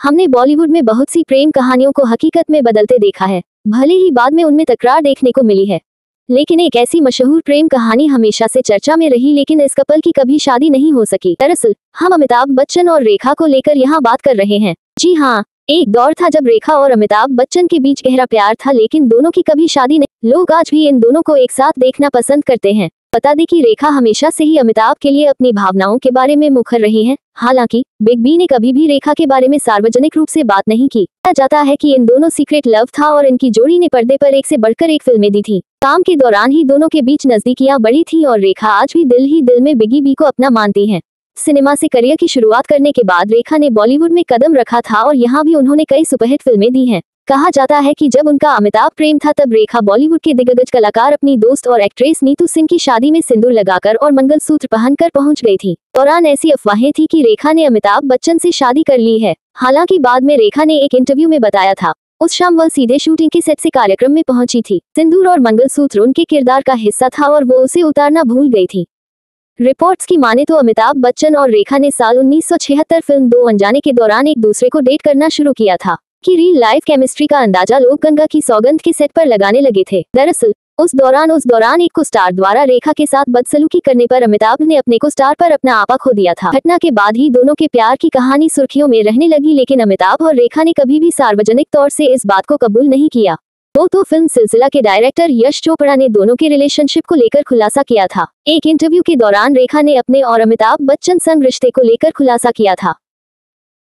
हमने बॉलीवुड में बहुत सी प्रेम कहानियों को हकीकत में बदलते देखा है, भले ही बाद में उनमें तकरार देखने को मिली है। लेकिन एक ऐसी मशहूर प्रेम कहानी हमेशा से चर्चा में रही, लेकिन इस कपल की कभी शादी नहीं हो सकी। दरअसल हम अमिताभ बच्चन और रेखा को लेकर यहाँ बात कर रहे हैं। जी हाँ, एक दौर था जब रेखा और अमिताभ बच्चन के बीच गहरा प्यार था, लेकिन दोनों की कभी शादी नहीं। लोग आज भी इन दोनों को एक साथ देखना पसंद करते हैं। बता दें कि रेखा हमेशा से ही अमिताभ के लिए अपनी भावनाओं के बारे में मुखर रही हैं। हालांकि बिग बी ने कभी भी रेखा के बारे में सार्वजनिक रूप से बात नहीं की। कहा जाता है कि इन दोनों सीक्रेट लव था और इनकी जोड़ी ने पर्दे पर एक से बढ़कर एक फिल्में दी थी। काम के दौरान ही दोनों के बीच नजदीकियां बढ़ी थी और रेखा आज भी दिल ही दिल में बिगी बी को अपना मानती हैं। सिनेमा से करियर की शुरुआत करने के बाद रेखा ने बॉलीवुड में कदम रखा था और यहाँ भी उन्होंने कई सुपरहिट फिल्में दी हैं। कहा जाता है कि जब उनका अमिताभ प्रेम था तब रेखा बॉलीवुड के दिग्गज कलाकार अपनी दोस्त और एक्ट्रेस नीतू सिंह की शादी में सिंदूर लगाकर और मंगलसूत्र पहनकर पहुंच गई थी। दौरान ऐसी अफवाहें थी कि रेखा ने अमिताभ बच्चन से शादी कर ली है। हालांकि बाद में रेखा ने एक इंटरव्यू में बताया था उस शाम वह सीधे शूटिंग के सेट से कार्यक्रम में पहुंची थी। सिंदूर और मंगलसूत्र उनके किरदार का हिस्सा था और वो उसे उतारना भूल गई थी। रिपोर्ट्स की माने तो अमिताभ बच्चन और रेखा ने साल 1976 फिल्म दो अनजाने के दौरान एक दूसरे को डेट करना शुरू किया था कि रियल लाइफ केमिस्ट्री का अंदाजा लोग गंगा की सौगंध के सेट पर लगाने लगे थे। दरअसल उस दौरान एक को स्टार द्वारा रेखा के साथ बदसलूकी करने पर अमिताभ ने अपने को स्टार पर अपना आपा खो दिया था। घटना के बाद ही दोनों के प्यार की कहानी सुर्खियों में रहने लगी, लेकिन अमिताभ और रेखा ने कभी भी सार्वजनिक तौर से इस बात को कबूल नहीं किया। तो फिल्म सिलसिला के डायरेक्टर यश चोपड़ा ने दोनों के रिलेशनशिप को लेकर खुलासा किया था। एक इंटरव्यू के दौरान रेखा ने अपने और अमिताभ बच्चन संग रिश्ते को लेकर खुलासा किया था।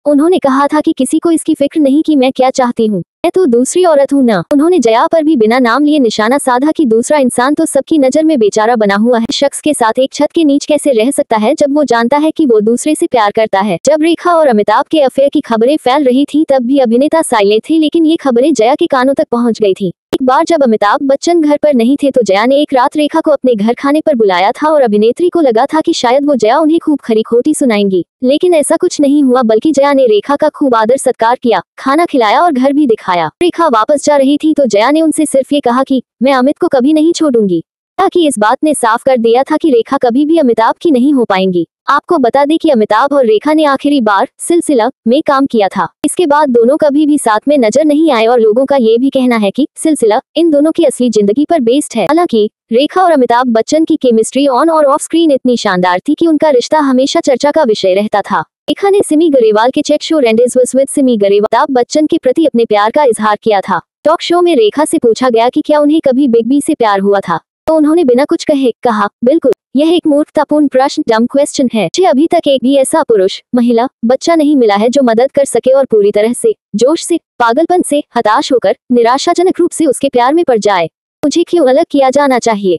उन्होंने कहा था कि किसी को इसकी फिक्र नहीं कि मैं क्या चाहती हूँ, मैं तो दूसरी औरत हूँ ना। उन्होंने जया पर भी बिना नाम लिए निशाना साधा कि दूसरा इंसान तो सबकी नजर में बेचारा बना हुआ है, शख्स के साथ एक छत के नीचे कैसे रह सकता है जब वो जानता है कि वो दूसरे से प्यार करता है। जब रेखा और अमिताभ के अफेयर की खबरें फैल रही थी तब भी अभिनेता साइलेंट थे, लेकिन ये खबरें जया के कानों तक पहुंच गई थी। एक बार जब अमिताभ बच्चन घर पर नहीं थे तो जया ने एक रात रेखा को अपने घर खाने पर बुलाया था और अभिनेत्री को लगा था कि शायद वो जया उन्हें खूब खरी खोटी सुनाएंगी, लेकिन ऐसा कुछ नहीं हुआ, बल्कि जया ने रेखा का खूब आदर सत्कार किया, खाना खिलाया और घर भी दिखाया। रेखा वापस जा रही थी तो जया ने उनसे सिर्फ ये कहा कि मैं अमित को कभी नहीं छोड़ूंगी, ताकि इस बात ने साफ कर दिया था कि रेखा कभी भी अमिताभ की नहीं हो पाएंगी। आपको बता दें कि अमिताभ और रेखा ने आखिरी बार सिलसिला में काम किया था। इसके बाद दोनों कभी भी साथ में नजर नहीं आए और लोगों का ये भी कहना है कि सिलसिला इन दोनों की असली जिंदगी पर बेस्ड है। हालांकि रेखा और अमिताभ बच्चन की केमिस्ट्री ऑन और ऑफ स्क्रीन इतनी शानदार थी कि उनका रिश्ता हमेशा चर्चा का विषय रहता था। रेखा ने सिमी गरेवाल के chat show rendezvous with Simi Garewal Amitabh Bachchan के प्रति अपने प्यार का इजहार किया था। टॉक शो में रेखा से पूछा गया कि क्या उन्हें कभी बिग बी से प्यार हुआ था, तो उन्होंने बिना कुछ कहे कहा, बिल्कुल, यह एक मूर्खतापूर्ण प्रश्न, डम क्वेश्चन है। मुझे अभी तक एक भी ऐसा पुरुष, महिला, बच्चा नहीं मिला है जो मदद कर सके और पूरी तरह से, जोश से, पागलपन से, हताश होकर, निराशाजनक रूप से उसके प्यार में पड़ जाए। मुझे क्यों अलग किया जाना चाहिए?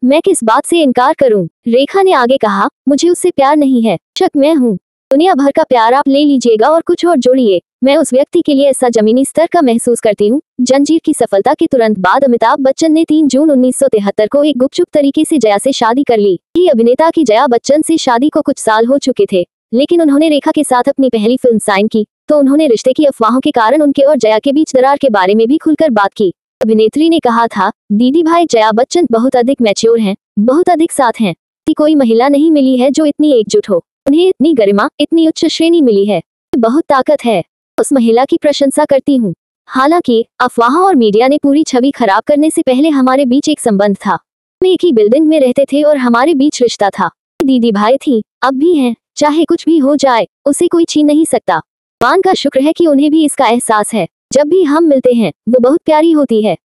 मैं किस बात से इनकार करूं? रेखा ने आगे कहा, मुझे उससे प्यार नहीं है, शक मैं हूँ। दुनिया भर का प्यार आप ले लीजिएगा और कुछ और जोड़िए, मैं उस व्यक्ति के लिए ऐसा जमीनी स्तर का महसूस करती हूँ। जंजीर की सफलता के तुरंत बाद अमिताभ बच्चन ने 3 जून 1973 को एक गुपचुप तरीके से जया से शादी कर ली। ये अभिनेता की जया बच्चन से शादी को कुछ साल हो चुके थे, लेकिन उन्होंने रेखा के साथ अपनी पहली फिल्म साइन की तो उन्होंने रिश्ते की अफवाहों के कारण उनके और जया के बीच दरार के बारे में भी खुलकर बात की। अभिनेत्री ने कहा था, दीदी भाई जया बच्चन बहुत अधिक मैच्योर हैं, बहुत अधिक साथ हैं। कोई महिला नहीं मिली है जो इतनी एकजुट हो, उन्हें इतनी गरिमा, इतनी उच्च श्रेणी मिली है, बहुत ताकत है। उस महिला की प्रशंसा करती हूँ। हालांकि अफवाहों और मीडिया ने पूरी छवि खराब करने से पहले हमारे बीच एक संबंध था। हम एक ही बिल्डिंग में रहते थे और हमारे बीच रिश्ता था। दीदी भाई थी, अब भी हैं, चाहे कुछ भी हो जाए उसे कोई छीन नहीं सकता। भगवान का शुक्र है कि उन्हें भी इसका एहसास है। जब भी हम मिलते हैं वो बहुत प्यारी होती है।